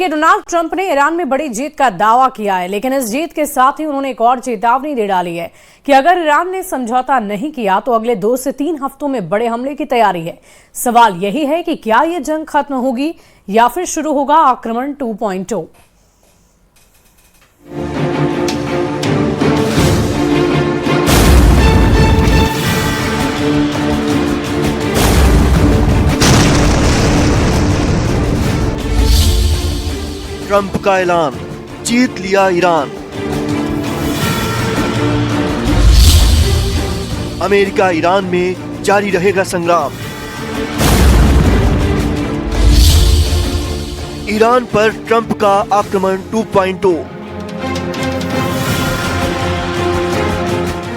देखिए, Donald Trump ने Iran में बड़ी जीत का दावा किया है, लेकिन इस जीत के साथ ही उन्होंने एक और चेतावनी दे डाली है कि अगर ईरान ने समझौता नहीं किया तो अगले 2 से 3 हफ्तों में बड़े हमले की तैयारी है। सवाल यही है कि क्या यह जंग खत्म होगी या फिर शुरू होगा आक्रमण 2.0। ट्रंप का ऐलान, जीत लिया ईरान। अमेरिका ईरान में जारी रहेगा संग्राम। ईरान पर ट्रंप का आक्रमण 2.0।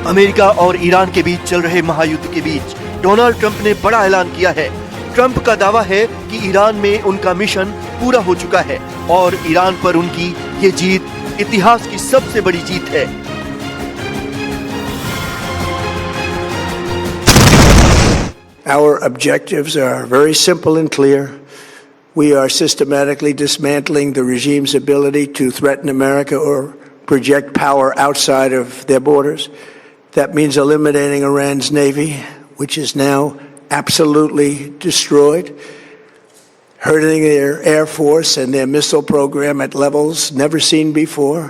अमेरिका और ईरान के बीच चल रहे महायुद्ध के बीच डोनाल्ड ट्रंप ने बड़ा ऐलान किया है। ट्रंप का दावा है कि ईरान में उनका मिशन पूरा हो चुका है और ईरान पर उनकी ये जीत इतिहास की सबसे बड़ी जीत है। Our objectives are very simple and clear. We are systematically dismantling the regime's ability to threaten America or project power outside of their borders. That means eliminating Iran's navy, which is now absolutely destroyed, hurting their air force and their missile program at levels never seen before,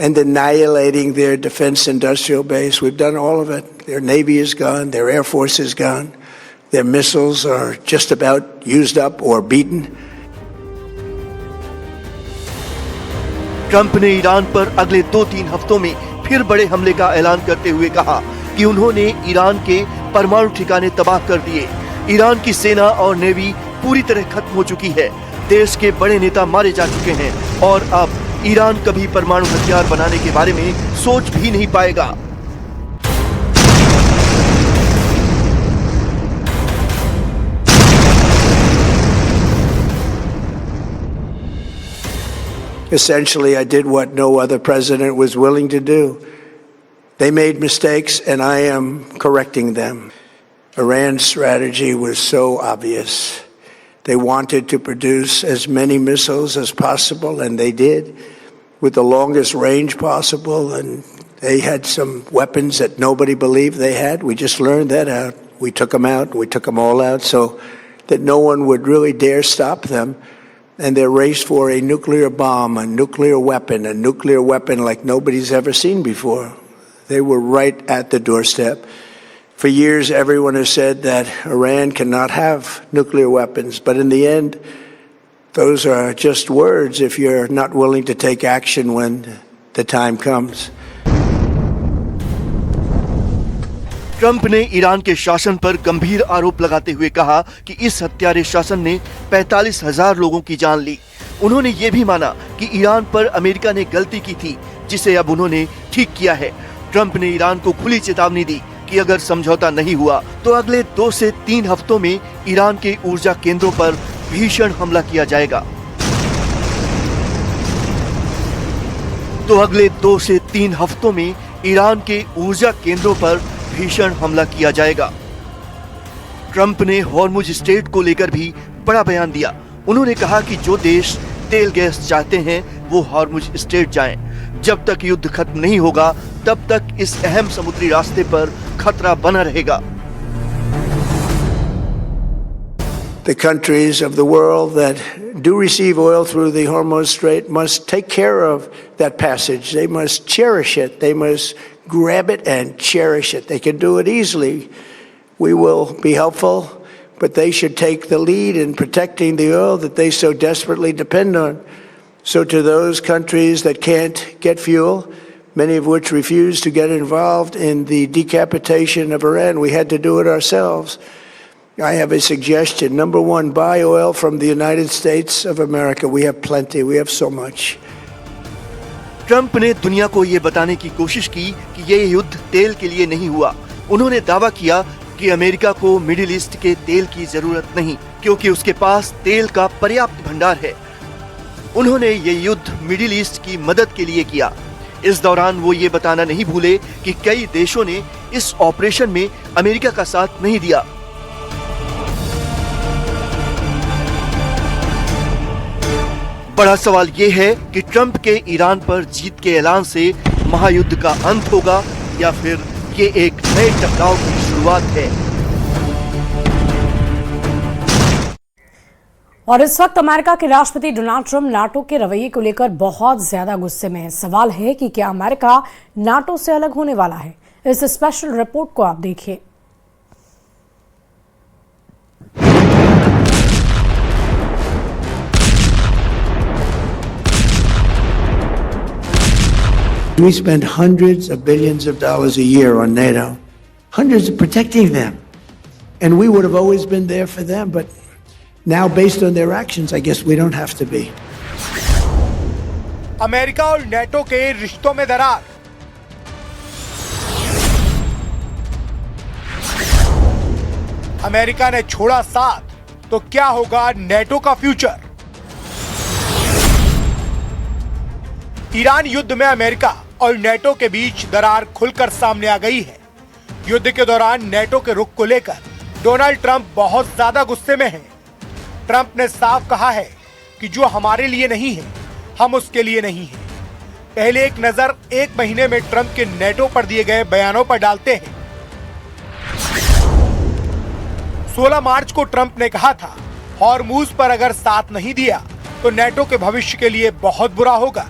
and annihilating their defense industrial base. We've done all of it. Their navy is gone, their air force is gone, their missiles are just about used up or beaten. Trump ने Iran पर अगले 2-3 हफ्तों में फिर बड़े हमले का ऐलान करते हुए कहा कि उन्होंने ईरान के परमाणु ठिकाने तबाह कर दिए। ईरान की सेना और नेवी पूरी तरह खत्म हो चुकी है। देश के बड़े नेता मारे जा चुके हैं और अब ईरान कभी परमाणु हथियार बनाने के बारे में सोच भी नहीं पाएगा। Essentially, I did what no other president was willing to do. They made mistakes, and I am correcting them. Iran's strategy was so obvious. They wanted to produce as many missiles as possible, and they did, with the longest range possible, and they had some weapons that nobody believed they had. We just learned that out. We took them out. We took them all out so that no one would really dare stop them. And their race for a nuclear bomb, a nuclear weapon like nobody's ever seen before. They were right at the doorstep. For years, everyone has said that Iran cannot have nuclear weapons, but in the end, those are just words if you're not willing to take action when the time comes. Trump ने Iran के शासन पर गंभीर आरोप लगाते हुए कहा कि इस हत्यारे शासन ने 45,000 लोगों की जान ली। उन्होंने ये भी माना कि ईरान पर अमेरिका ने गलती की थी, जिसे अब उन्होंने ठीक किया है। ट्रंप ने ईरान को खुली चेतावनी दी कि अगर समझौता नहीं हुआ तो अगले 2 से 3 हफ्तों में ईरान के ऊर्जा केंद्रों पर भीषण हमला किया जाएगा। अगले 2 से 3 हफ्तों में ईरान के ऊर्जा केंद्रों पर भीषण हमला किया जाएगा। ट्रंप ने हॉर्मुज स्ट्रेट को लेकर भी बड़ा बयान दिया। उन्होंने कहा कि जो देश तेल गैस चाहते हैं वो हॉर्मुज स्ट्रेट जाएं। जब तक युद्ध खत्म नहीं होगा तब तक इस अहम समुद्री रास्ते पर खतरा बना रहेगा। The countries of the world that do receive oil through the Hormuz Strait must take care of that passage. They must cherish it. They must grab it and cherish it. They can do it easily. We will be helpful, but they should take the lead in protecting the oil that they so desperately depend on. So to those countries that can't get fuel, many of which refuse to get involved in the decapitation of Iran, we had to do it ourselves. I have a suggestion. Number one, buy oil from the United States of America. We have plenty. We have so much. Trump ने दुनिया को ये बताने की कोशिश की कि ये युद्ध तेल के लिए नहीं हुआ। उन्होंने दावा किया कि अमेरिका को मिडिल ईस्ट के तेल की जरूरत नहीं, क्योंकि उसके पास तेल का पर्याप्त भंडार है। उन्होंने ये युद्ध मिडिल ईस्ट की मदद के लिए किया। इस दौरान वो ये बताना नहीं भूले कि कई देशों ने इस ऑपरेशन में अमेरिका का साथ नहीं दिया। बड़ा सवाल ये है कि ट्रंप के ईरान पर जीत के ऐलान से महायुद्ध का अंत होगा या फिर ये एक नए टकराव की शुरुआत है। और इस वक्त अमेरिका के राष्ट्रपति डोनाल्ड ट्रंप नाटो के रवैये को लेकर बहुत ज्यादा गुस्से में है। सवाल है कि क्या अमेरिका नाटो से अलग होने वाला है। इस स्पेशल रिपोर्ट को आप देखिए। We spend hundreds of billions of dollars a year on NATO, hundreds of protecting them. And we would have always been there for them, but now based on their actions, I guess we don't have to be. America और NATO के रिश्तों में दरार। America ने छोड़ा साथ तो क्या होगा नेटो का फ्यूचर। ईरान युद्ध में अमेरिका और नेटो के बीच दरार खुलकर सामने आ गई है। युद्ध के दौरान नेटो के रुख को लेकर डोनाल्ड ट्रंप बहुत ज्यादा गुस्से में हैं। ट्रंप ने साफ कहा है कि जो हमारे लिए नहीं है, हम उसके लिए नहीं हैं। पहले एक नजर एक महीने में ट्रंप के नेटो पर दिए गए बयानों पर डालते हैं। 16 मार्च को ट्रंप ने कहा था, हॉर्मुज पर अगर साथ नहीं दिया तो नेटो के भविष्य के लिए बहुत बुरा होगा।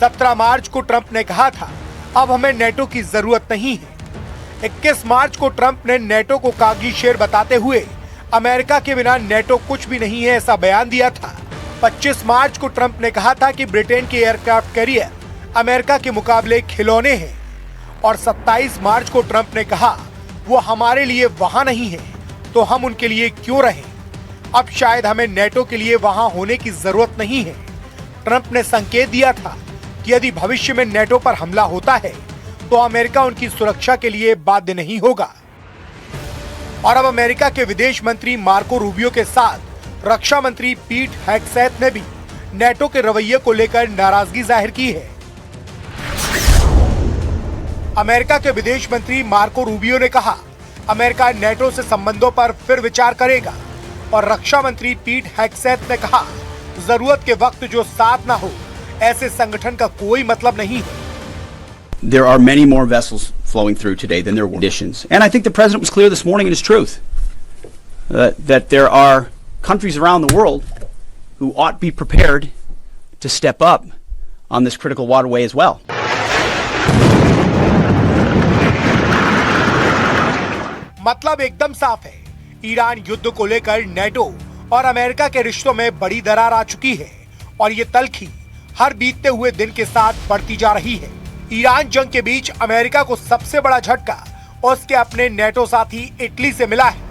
17 मार्च को ट्रंप ने कहा था, अब हमें नेटो की जरूरत नहीं है। 21 मार्च को ट्रंप ने नेटो को कागजी शेर बताते हुए अमेरिका के बिना नेटो कुछ भी नहीं है ऐसा बयान दिया था। 25 मार्च को ट्रंप ने कहा था कि ब्रिटेन के एयरक्राफ्ट कैरियर अमेरिका के मुकाबले खिलौने हैं। और 27 मार्च को ट्रंप ने कहा, वो हमारे लिए वहां नहीं है तो हम उनके लिए क्यों रहें। अब शायद हमें नेटो के लिए वहां होने की जरूरत नहीं है। ट्रंप ने संकेत दिया था कि यदि भविष्य में नेटो पर हमला होता है तो अमेरिका उनकी सुरक्षा के लिए बाध्य नहीं होगा। और अब अमेरिका के विदेश मंत्री मार्को रूबियो के साथ रक्षा मंत्री पीट हेग्सेथ ने भी नेटो के रवैये को लेकर नाराजगी जाहिर की है। अमेरिका के विदेश मंत्री मार्को रूबियो ने कहा, अमेरिका नेटो से संबंधों पर फिर विचार करेगा। और रक्षा मंत्री पीट हेग्सेथ ने कहा, जरूरत के वक्त जो साथ ना हो ऐसे संगठन का कोई मतलब नहीं है। There are many more vessels flowing through today than there were conditions. And I think the president was clear this morning in his truth that there are countries around the world who ought to be prepared to step up on this critical waterway as well. मतलब एकदम साफ है, Iran युद्ध को लेकर NATO और America के रिश्तों में बड़ी दरार आ चुकी है और ये तल्खी हर बीतते हुए दिन के साथ बढ़ती जा रही है। ईरान जंग के बीच अमेरिका को सबसे बड़ा झटका उसके अपने नेटो साथी इटली से मिला है।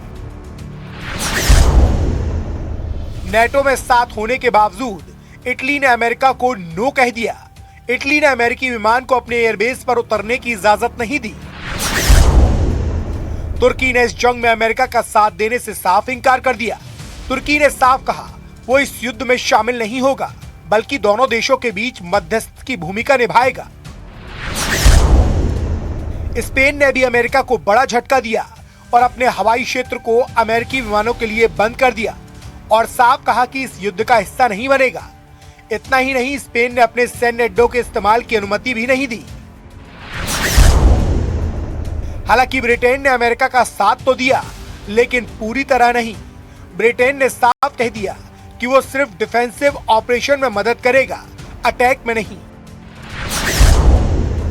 नेटो में साथ होने के बावजूद इटली ने अमेरिका को नो कह दिया। इटली ने अमेरिकी विमान को अपने एयरबेस पर उतरने की इजाजत नहीं दी। तुर्की ने इस जंग में अमेरिका का साथ देने से साफ इनकार कर दिया। तुर्की ने साफ कहा, वो इस युद्ध में शामिल नहीं होगा बल्कि दोनों देशों के बीच मध्यस्थ की भूमिका निभाएगा। स्पेन ने भी अमेरिका को बड़ा झटका दिया और अपने हवाई क्षेत्र को अमेरिकी विमानों के लिए बंद कर दिया और साफ कहा कि इस युद्ध का हिस्सा नहीं बनेगा। इतना ही नहीं, स्पेन ने अपने सैन्य अड्डों के इस्तेमाल की अनुमति भी नहीं दी। हालांकि ब्रिटेन ने अमेरिका का साथ तो दिया लेकिन पूरी तरह नहीं। ब्रिटेन ने साफ कह दिया कि वो सिर्फ डिफेंसिव ऑपरेशन में मदद करेगा, अटैक में नहीं।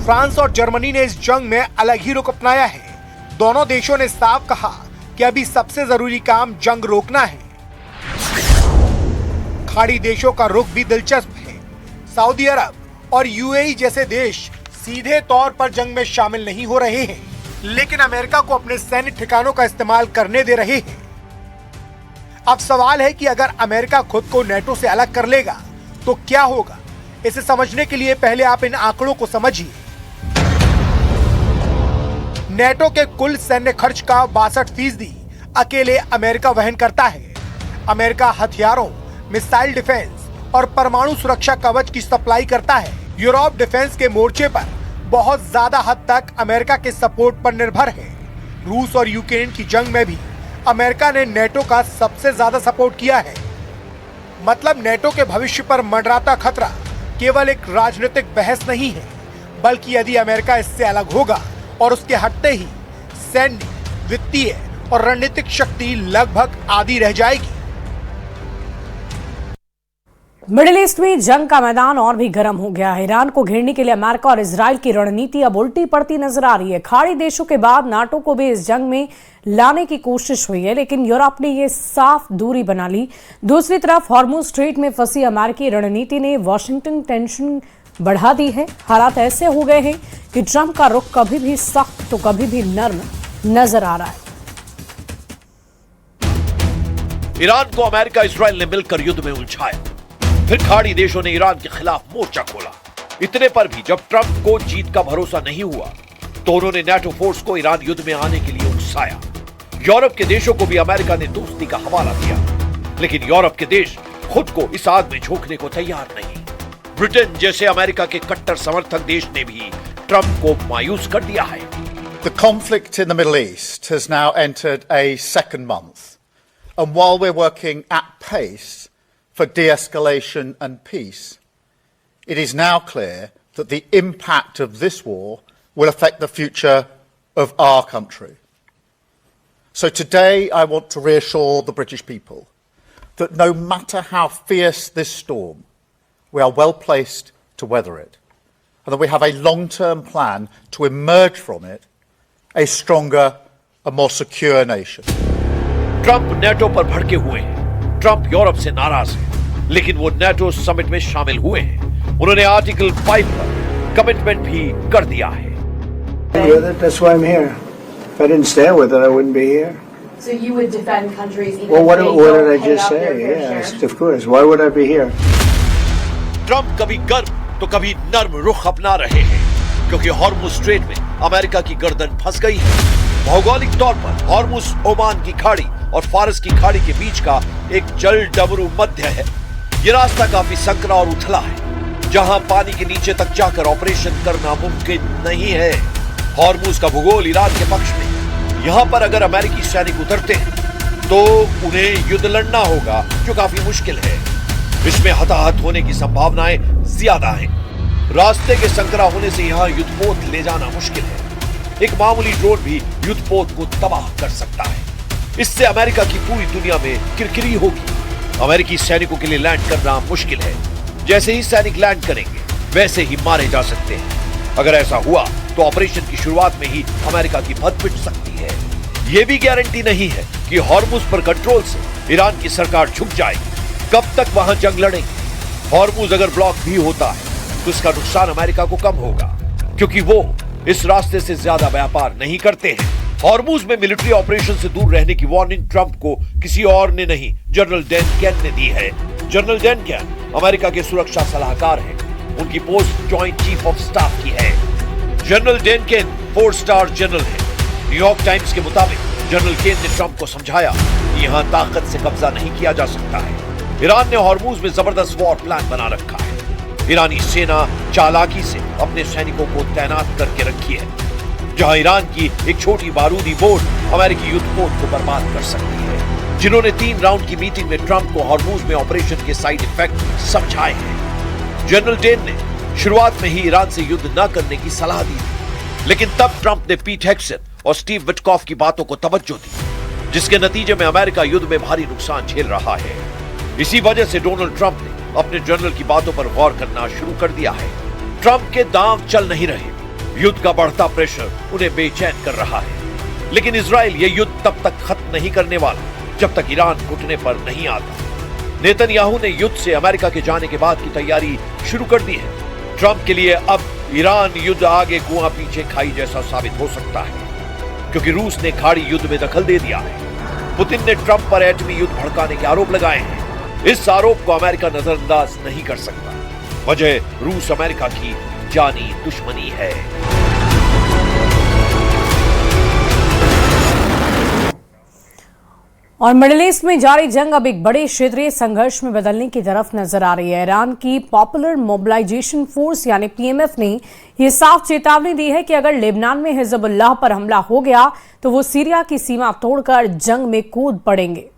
फ्रांस और जर्मनी ने इस जंग में अलग ही रुख अपनाया है। दोनों देशों ने साफ कहा कि अभी सबसे जरूरी काम जंग रोकना है। खाड़ी देशों का रुख भी दिलचस्प है। सऊदी अरब और यूएई जैसे देश सीधे तौर पर जंग में शामिल नहीं हो रहे हैं, लेकिन अमेरिका को अपने सैन्य ठिकानों का इस्तेमाल करने दे रहे हैं। अब सवाल है कि अगर अमेरिका खुद को नेटो से अलग कर लेगा तो क्या होगा। इसे समझने के लिए पहले आप इन आंकड़ों को समझिए। नेटो के कुल सैन्य खर्च का 62% अकेले अमेरिका वहन करता है। अमेरिका हथियारों, मिसाइल डिफेंस और परमाणु सुरक्षा कवच की सप्लाई करता है। यूरोप डिफेंस के मोर्चे पर बहुत ज्यादा हद तक अमेरिका के सपोर्ट पर निर्भर है। रूस और यूक्रेन की जंग में भी अमेरिका ने नेटो का सबसे ज्यादा सपोर्ट किया है। मतलब नेटो के भविष्य पर मंडराता खतरा केवल एक राजनीतिक बहस नहीं है, बल्कि यदि अमेरिका इससे अलग होगा और उसके हटते ही सैन्य, वित्तीय और रणनीतिक शक्ति लगभग आधी रह जाएगी। मिडिल ईस्ट में जंग का मैदान और भी गर्म हो गया है। ईरान को घेरने के लिए अमेरिका और इजराइल की रणनीति अब उल्टी पड़ती नजर आ रही है। खाड़ी देशों के बाद नाटो को भी इस जंग में लाने की कोशिश हुई है, लेकिन यूरोप ने ये साफ दूरी बना ली। दूसरी तरफ हॉर्मुज स्ट्रेट में फंसी अमेरिकी रणनीति ने वॉशिंगटन टेंशन बढ़ा दी है। हालात ऐसे हो गए हैं कि ट्रंप का रुख कभी भी सख्त तो कभी भी नर्म नजर आ रहा है। ईरान को अमेरिका इजराइल ने मिलकर युद्ध में उलझाया, फिर खाड़ी देशों ने ईरान के खिलाफ मोर्चा खोला। इतने पर भी जब ट्रंप को जीत का भरोसा नहीं हुआ तो उन्होंने नेटो फोर्स को ईरान युद्ध में आने के लिए उकसाया। यूरोप के देशों को भी अमेरिका ने दोस्ती का हवाला दिया, लेकिन यूरोप के देश खुद को इस आग में झोंकने को तैयार नहीं। ब्रिटेन जैसे अमेरिका के कट्टर समर्थक देश ने भी ट्रंप को मायूस कर दिया है। The conflict in the Middle East has now entered a second month, and while we're working at pace for de-escalation and peace, it is now clear that the impact of this war will affect the future of our country. So today I want to reassure the British people that no matter how fierce this storm, we are well placed to weather it, and that we have a long-term plan to emerge from it a stronger and more secure nation. Trump NATO पर भड़के हुए हैं। Trump Europe से नाराज है, लेकिन वो NATO summit में शामिल हुए हैं। उन्होंने आर्टिकल 5 पर कमिटमेंट भी कर दिया है। That's why I'm here. If I didn't stand with it, I wouldn't be here. So you would defend countries even Well, if they what don't did I pay just up say? their fair Yes, share? of course. Why would I be here? Trump कभी गर्म तो कभी नर्म रुख अपना रहे हैं, क्योंकि हॉर्मुज स्ट्रेट में अमेरिका की गर्दन फंस गई है। भौगोलिक तौर पर हॉर्मुज ओमान की खाड़ी और फारस की खाड़ी के बीच का एक जल डमरू मध्य है। ये रास्ता काफी संकरा और उथला है, जहां पानी के नीचे तक जाकर ऑपरेशन करना मुमकिन नहीं है। हॉर्मुज का भूगोल ईरान के पक्ष में। यहाँ पर अगर अमेरिकी सैनिक उतरते हैं तो उन्हें युद्ध लड़ना होगा, जो काफी मुश्किल है। इसमें हताहत होने की संभावनाएं ज्यादा हैं। रास्ते के संकरा होने से यहाँ युद्धपोत ले जाना मुश्किल है। एक मामूली ड्रोन भी युद्धपोत को तबाह कर सकता है। इससे अमेरिका की पूरी दुनिया में किरकिरी होगी। अमेरिकी सैनिकों के लिए लैंड करना मुश्किल है। जैसे ही सैनिक लैंड करेंगे वैसे ही मारे जा सकते हैं। अगर ऐसा हुआ तो ऑपरेशन की शुरुआत में ही अमेरिका की भद पिट सकती है। यह भी गारंटी नहीं है कि हॉर्मुज पर कंट्रोल से ईरान की सरकार झुक जाएगी। कब तक वहां जंग लड़ेंगे? हॉर्मुज अगर ब्लॉक भी होता है तो इसका नुकसान अमेरिका को कम होगा, क्योंकि वो इस रास्ते से ज्यादा व्यापार नहीं करते हैं। हॉर्मुज में मिलिट्री ऑपरेशन से दूर रहने की वार्निंग ट्रंप को किसी और ने नहीं, जनरल डैन कैन ने दी है। जनरल डैन कैन अमेरिका के सुरक्षा सलाहकार हैं। उनकी post joint chief of staff की है। General Dan can 4 star general है। न्यूयॉर्क टाइम्स के मुताबिक जनरल केन ने ट्रंप को समझाया कि यहां ताकत से कब्जा नहीं किया जा सकता है। ईरान ने हॉर्मुज में जबरदस्त वॉर प्लान बना रखा है। ईरानी सेना चालाकी से अपने सैनिकों को तैनात करके रखी है, जहां ईरान की एक छोटी बारूदी बोट अमेरिकी युद्धपोत को बर्बाद कर सकती है। जिन्होंने 3 राउंड की मीटिंग में ट्रंप को हॉर्मुज में ऑपरेशन के साइड इफेक्ट समझाए हैं। जनरल डेन ने शुरुआत में ही ईरान से युद्ध न करने की सलाह दी, लेकिन तब ट्रंप ने पीट हेक्सन और स्टीव विटकॉफ की बातों को तवज्जो दी, जिसके नतीजे में अमेरिका युद्ध में भारी नुकसान झेल रहा है। इसी वजह से डोनाल्ड ट्रंप ने अपने जनरल की बातों पर गौर करना शुरू कर दिया है। ट्रंप के दांव चल नहीं रहे। युद्ध का बढ़ता प्रेशर उन्हें बेचैन कर रहा है। लेकिन इजराइल ये युद्ध तब तक खत्म नहीं करने वाला जब तक ईरान घुटने पर नहीं आता। नेतन्याहू ने युद्ध से अमेरिका के जाने के बाद की तैयारी शुरू कर दी है। ट्रंप के लिए अब ईरान युद्ध आगे कुआं पीछे खाई जैसा साबित हो सकता है, क्योंकि रूस ने खाड़ी युद्ध में दखल दे दिया है। पुतिन ने ट्रंप पर एटमी युद्ध भड़काने के आरोप लगाए हैं। इस आरोप को अमेरिका नजरअंदाज नहीं कर सकता। वजह रूस अमेरिका की जानी दुश्मनी है। और मिडिल ईस्ट में जारी जंग अब एक बड़े क्षेत्रीय संघर्ष में बदलने की तरफ नजर आ रही है। ईरान की पॉपुलर मोबिलाइजेशन फोर्स यानी पीएमएफ ने यह साफ चेतावनी दी है कि अगर लेबनान में हिजबुल्लाह पर हमला हो गया तो वो सीरिया की सीमा तोड़कर जंग में कूद पड़ेंगे।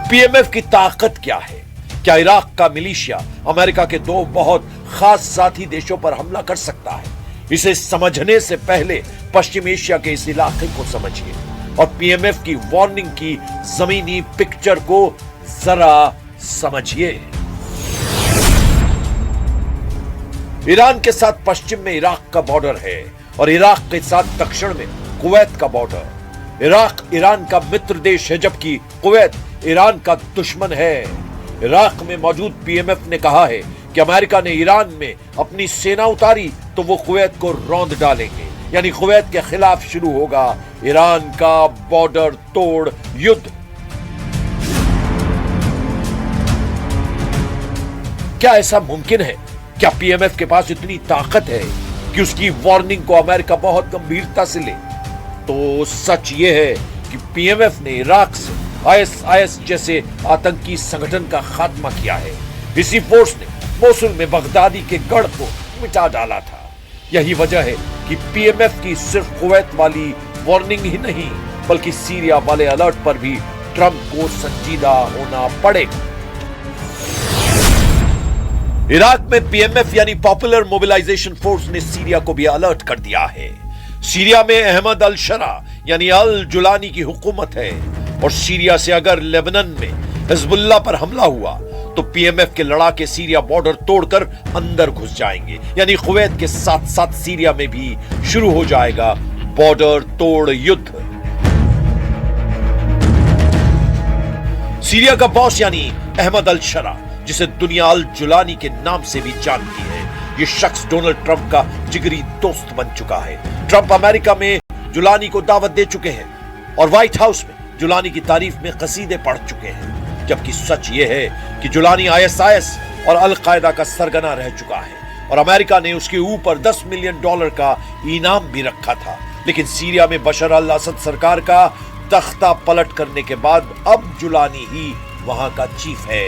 पीएमएफ की ताकत क्या है? क्या इराक का मिलिशिया अमेरिका के दो बहुत खास साथी देशों पर हमला कर सकता है? इसे समझने से पहले पश्चिम एशिया के इस इलाके को समझिए और पीएमएफ की वार्निंग की जमीनी पिक्चर को जरा समझिए। ईरान के साथ पश्चिम में इराक का बॉर्डर है और इराक के साथ दक्षिण में कुवैत का बॉर्डर। इराक ईरान का मित्र देश है जबकि कुवैत ईरान का दुश्मन है। इराक में मौजूद पीएमएफ ने कहा है कि अमेरिका ने ईरान में अपनी सेना उतारी तो वो कुवैत को रौंद डालेंगे, यानी कुवैत के खिलाफ शुरू होगा ईरान का बॉर्डर तोड़ युद्ध। क्या ऐसा मुमकिन है? क्या पीएमएफ के पास इतनी ताकत है कि उसकी वार्निंग को अमेरिका बहुत गंभीरता से ले? तो सच यह है कि पीएमएफ ने इराक से आईएसआईएस जैसे आतंकी संगठन का खात्मा किया है। इसी फोर्स ने मोसुल में बगदादी के गढ़ को मिटा डाला था। यही वजह है कि पीएमएफ की सिर्फ कुवैत वाली वार्निंग ही नहीं बल्कि सीरिया वाले अलर्ट पर भी ट्रंप को संजीदा होना पड़ेगा। इराक में पीएमएफ यानी पॉपुलर मोबिलाइजेशन फोर्स ने सीरिया को भी अलर्ट कर दिया है। सीरिया में अहमद अल शरा यानी अल जुलानी की हुकूमत है और सीरिया से अगर लेबनान में हिजबुल्लाह पर हमला हुआ तो पीएमएफ के लड़ाके सीरिया बॉर्डर तोड़कर अंदर घुस जाएंगे, यानी कुवैत के साथ साथ सीरिया में भी शुरू हो जाएगा बॉर्डर तोड़ युद्ध। सीरिया का बॉस यानी अहमद अल शरा, जिसे दुनिया अल जुलानी के नाम से भी जानती है, ये शख्स डोनाल्ड ट्रंप का जिगरी दोस्त बन चुका है। ट्रंप अमेरिका में जुलानी को दावत दे चुके हैं और व्हाइट हाउस में जुलानी की तारीफ में कसीदे पढ़ चुके हैं, जबकि सच ये है कि जुलानी आईएसआईएस और अल कायदा का सरगना रह चुका है और अमेरिका ने उसके ऊपर $10 मिलियन का इनाम भी रखा था। लेकिन सीरिया में बशर अल असद सरकार का तख्ता पलट करने के बाद अब जुलानी ही वहां का चीफ है।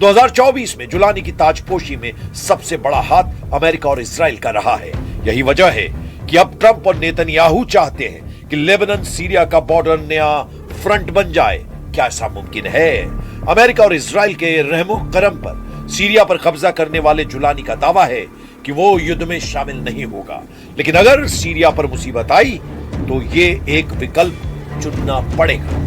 2024 में जुलानी की ताजपोशी में सबसे बड़ा हाथ अमेरिका और इजराइल का रहा है। यही वजह है कि अब ट्रंप और नेतन्याहू चाहते हैं कि लेबनान सीरिया का बॉर्डर नया फ्रंट बन जाए। क्या ऐसा मुमकिन है? अमेरिका और इजराइल के रहमो करम पर सीरिया पर कब्जा करने वाले जुलानी का दावा है कि वो युद्ध में शामिल नहीं होगा, लेकिन अगर सीरिया पर मुसीबत आई तो ये एक विकल्प चुनना पड़ेगा।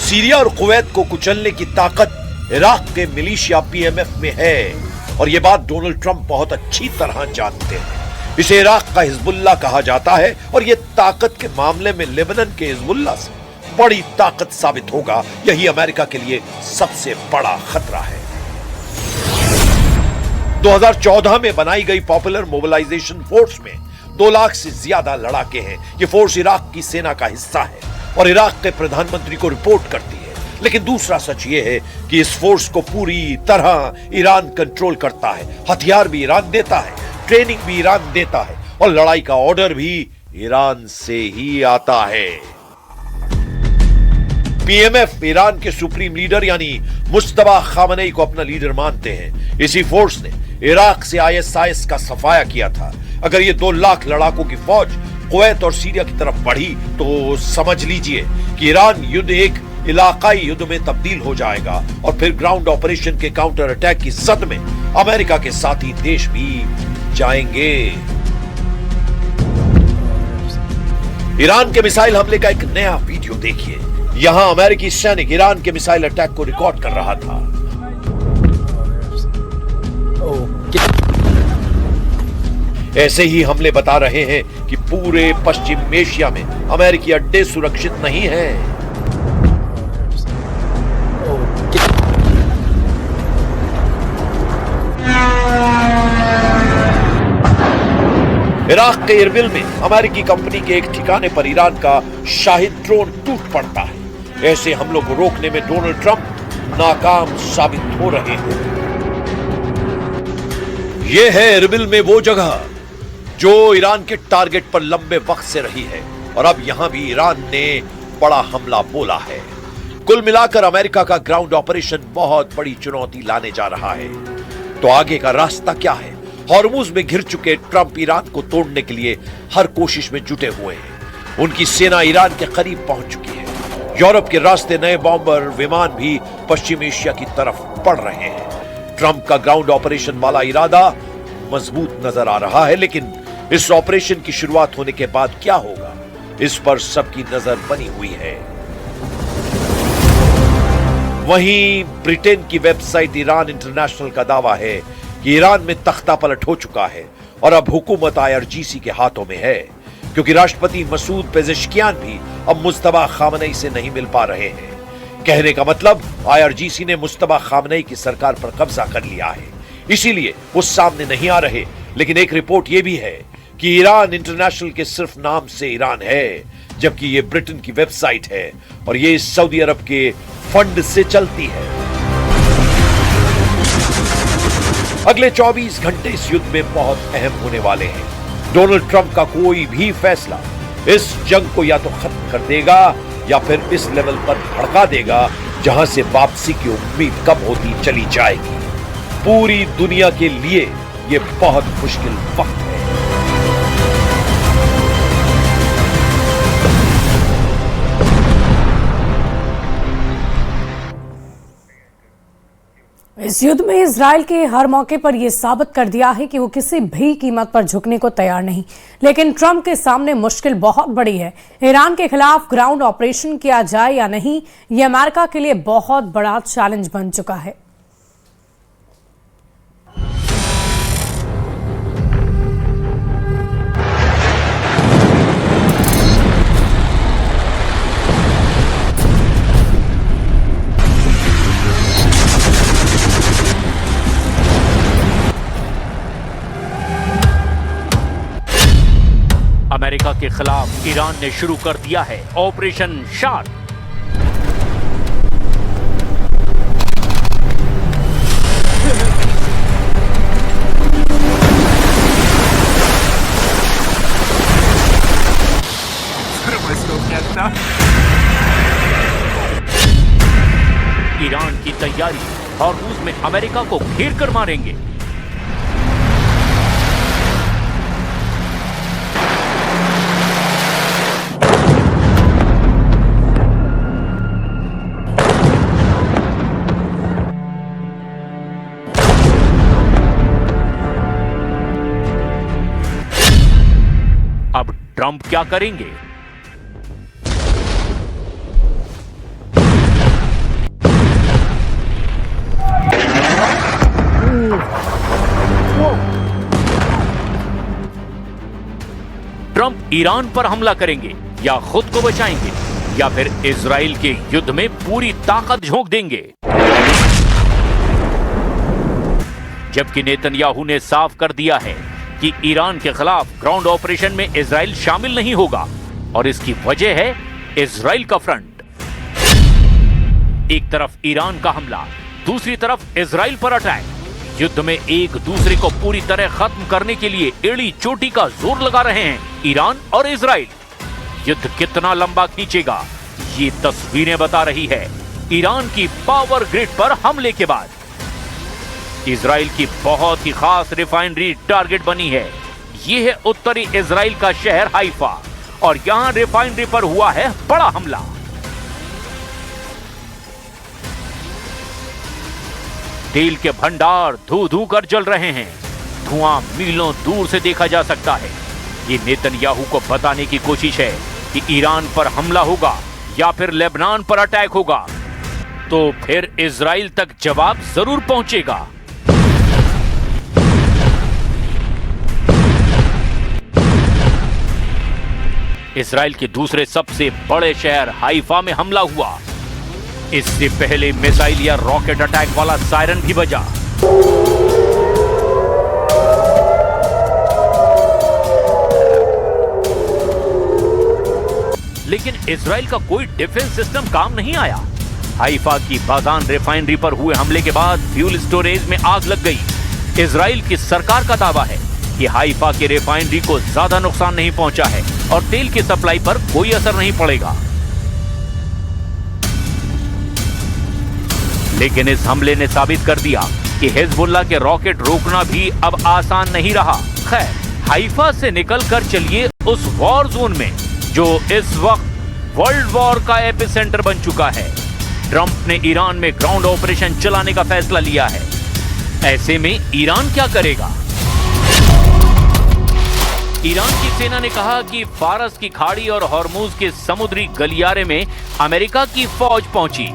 सीरिया और कुवैत को कुचलने की ताकत इराक के मिलिशिया पीएमएफ में है और यह बात डोनाल्ड ट्रंप बहुत अच्छी तरह जानते हैं। इसे इराक का हिजबुल्लाह कहा जाता है और यह ताकत के मामले में लेबनान के हिजबुल्लाह से बड़ी ताकत साबित होगा। यही अमेरिका के लिए सबसे बड़ा खतरा है। 2014 में बनाई गई पॉपुलर मोबिलाइजेशन फोर्स में 2 लाख से ज्यादा लड़ाके हैं। यह फोर्स इराक की सेना का हिस्सा है और इराक के प्रधानमंत्री को रिपोर्ट करती है। लेकिन दूसरा सच यह है कि इस फोर्स को पूरी तरह ईरान कंट्रोल करता है। हथियार भी ईरान देता है, ट्रेनिंग भी ईरान देता है और लड़ाई का ऑर्डर भी ईरान से ही आता है। पीएमएफ ईरान के सुप्रीम लीडर यानी मुस्तफा खामनेई को अपना लीडर मानते हैं। इसी फोर्स ने इराक से आईएसआईएस का सफाया किया था। अगर ये 2 लाख लड़ाकों की फौज कुवैत और सीरिया की तरफ बढ़ी तो समझ लीजिए कि ईरान युद्ध एक इलाकाई युद्ध में तब्दील हो जाएगा और फिर ग्राउंड ऑपरेशन के काउंटर अटैक की जद में अमेरिका के साथी देश भी जाएंगे। ईरान के मिसाइल हमले का एक नया वीडियो देखिए। यहां अमेरिकी सैनिक ईरान के मिसाइल अटैक को रिकॉर्ड कर रहा था। ऐसे ही हमले बता रहे हैं कि पूरे पश्चिम एशिया में अमेरिकी अड्डे सुरक्षित नहीं हैं। इराक के इरबिल में अमेरिकी कंपनी के एक ठिकाने पर ईरान का शाहिद ड्रोन टूट पड़ता है। ऐसे हमलों को रोकने में डोनाल्ड ट्रंप नाकाम साबित हो रहे हैं। यह है इरबिल में वो जगह जो ईरान के टारगेट पर लंबे वक्त से रही है और अब यहां भी ईरान ने बड़ा हमला बोला है। कुल मिलाकर अमेरिका का ग्राउंड ऑपरेशन बहुत बड़ी चुनौती लाने जा रहा है। तो आगे का रास्ता क्या है? हॉर्मुज में घिर चुके ट्रंप ईरान को तोड़ने के लिए हर कोशिश में जुटे हुए हैं। उनकी सेना ईरान के करीब पहुंच चुकी है। यूरोप के रास्ते नए बॉम्बर विमान भी पश्चिम एशिया की तरफ बढ़ रहे हैं। ट्रंप का ग्राउंड ऑपरेशन वाला इरादा मजबूत नजर आ रहा है, लेकिन इस ऑपरेशन की शुरुआत होने के बाद क्या होगा, इस पर सबकी नजर बनी हुई है। वहीं ब्रिटेन की वेबसाइट ईरान इंटरनेशनल का दावा है कि ईरान में तख्ता पलट हो चुका है और अब हुकूमत IRGC के हाथों में है, क्योंकि राष्ट्रपति मसूद पेजेश्कियान भी अब मुज्तबा खामनेई से नहीं मिल पा रहे हैं। कहने का मतलब IRGC ने मुज्तबा खामनेई की सरकार पर कब्जा कर लिया है, इसीलिए वो सामने नहीं आ रहे। लेकिन एक रिपोर्ट ये भी है कि ईरान इंटरनेशनल के सिर्फ नाम से ईरान है, जबकि ये ब्रिटेन की वेबसाइट है और ये सऊदी अरब के फंड से चलती है। अगले 24 घंटे इस युद्ध में बहुत अहम होने वाले हैं। डोनाल्ड ट्रंप का कोई भी फैसला इस जंग को या तो खत्म कर देगा या फिर इस लेवल पर भड़का देगा जहां से वापसी की उम्मीद कब होती चली जाएगी। पूरी दुनिया के लिए यह बहुत मुश्किल वक्त है। इस युद्ध में इजराइल के हर मौके पर यह साबित कर दिया है कि वो किसी भी कीमत पर झुकने को तैयार नहीं। लेकिन ट्रंप के सामने मुश्किल बहुत बड़ी है। ईरान के खिलाफ ग्राउंड ऑपरेशन किया जाए या नहीं, यह अमेरिका के लिए बहुत बड़ा चैलेंज बन चुका है। अमेरिका के खिलाफ ईरान ने शुरू कर दिया है ऑपरेशन शार्क। ईरान की तैयारी, हॉर्मुज में अमेरिका को घेर कर मारेंगे। अब ट्रंप क्या करेंगे? ट्रंप ईरान पर हमला करेंगे या खुद को बचाएंगे या फिर इजराइल के युद्ध में पूरी ताकत झोंक देंगे। जबकि नेतन्याहू ने साफ कर दिया है कि ईरान के खिलाफ ग्राउंड ऑपरेशन में इजराइल शामिल नहीं होगा और इसकी वजह है इजराइल का फ्रंट। एक तरफ ईरान का हमला, दूसरी तरफ इजराइल पर अटैक। युद्ध में एक दूसरे को पूरी तरह खत्म करने के लिए एड़ी चोटी का जोर लगा रहे हैं ईरान और इजराइल। युद्ध कितना लंबा खींचेगा, ये तस्वीरें बता रही है ईरान की पावर ग्रिड पर हमले के बाद। इजराइल की बहुत ही खास रिफाइनरी टारगेट बनी है। यह है उत्तरी इजराइल का शहर हाइफा और यहां रिफाइनरी पर हुआ है बड़ा हमला। तेल के भंडार धू धू कर जल रहे हैं। धुआं मीलों दूर से देखा जा सकता है। ये नेतन्याहू को बताने की कोशिश है कि ईरान पर हमला होगा या फिर लेबनान पर अटैक होगा तो फिर इजराइल तक जवाब जरूर पहुंचेगा। इजराइल के दूसरे सबसे बड़े शहर हाइफा में हमला हुआ। इससे पहले मिसाइल या रॉकेट अटैक वाला सायरन भी बजा। लेकिन इजराइल का कोई डिफेंस सिस्टम काम नहीं आया। हाइफा की बाजान रिफाइनरी पर हुए हमले के बाद फ्यूल स्टोरेज में आग लग गई। इजराइल की सरकार का दावा है कि हाइफा के रिफाइनरी को ज्यादा नुकसान नहीं पहुंचा है और तेल की सप्लाई पर कोई असर नहीं पड़ेगा। लेकिन इस हमले ने साबित कर दिया कि हिजबुल्लाह के रॉकेट रोकना भी अब आसान नहीं रहा। खैर, हाइफा से निकलकर चलिए उस वॉर जोन में जो इस वक्त वर्ल्ड वॉर का एपिसेंटर बन चुका है। ट्रंप ने ईरान में ग्राउंड ऑपरेशन चलाने का फैसला लिया है। ऐसे में ईरान क्या करेगा? ईरान की सेना ने कहा कि फारस की खाड़ी और हॉर्मुज के समुद्री गलियारे में अमेरिका की फौज पहुंची।